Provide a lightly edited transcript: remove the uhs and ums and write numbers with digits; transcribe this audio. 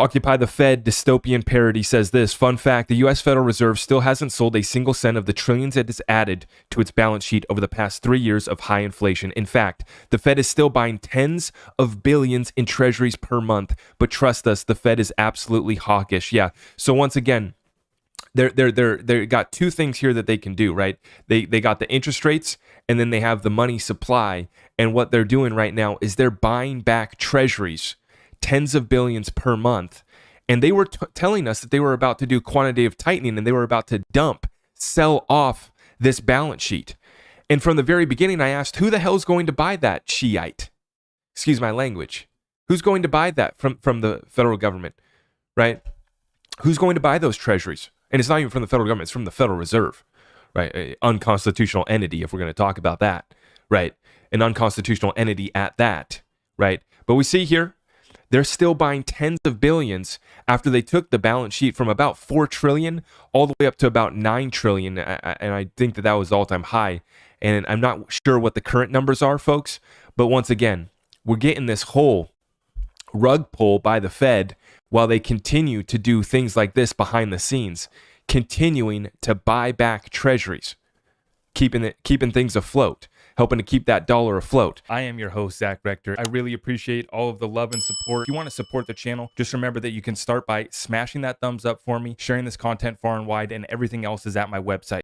Occupy the Fed dystopian parody says this. Fun fact, the U.S. Federal Reserve still hasn't sold a single cent of the trillions it has added to its balance sheet over the past 3 years of high inflation. In fact, the Fed is still buying tens of billions in treasuries per month. But trust us, the Fed is absolutely hawkish. Yeah. So once again, they got two things here that they can do, right? They got the interest rates, and then they have the money supply. And what they're doing right now is they're buying back treasuries, tens of billions per month. And they were telling us that they were about to do quantitative tightening, and they were about to sell off this balance sheet. And from the very beginning, I asked, who the hell is going to buy that Shiite? Excuse my language. Who's going to buy that from the federal government, right? Who's going to buy those treasuries? And it's not even from the federal government, it's from the Federal Reserve, right? An unconstitutional entity, if we're going to talk about that, right? An unconstitutional entity at that, right? But we see here, they're still buying tens of billions after they took the balance sheet from about 4 trillion all the way up to about 9 trillion. And I think that was all-time high. And I'm not sure what the current numbers are, folks. But once again, we're getting this whole rug pull by the Fed while they continue to do things like this behind the scenes, continuing to buy back treasuries, keeping things afloat, helping to keep that dollar afloat. I am your host, Zach Rector. I really appreciate all of the love and support. If you want to support the channel, just remember that you can start by smashing that thumbs up for me, sharing this content far and wide, and everything else is at my website.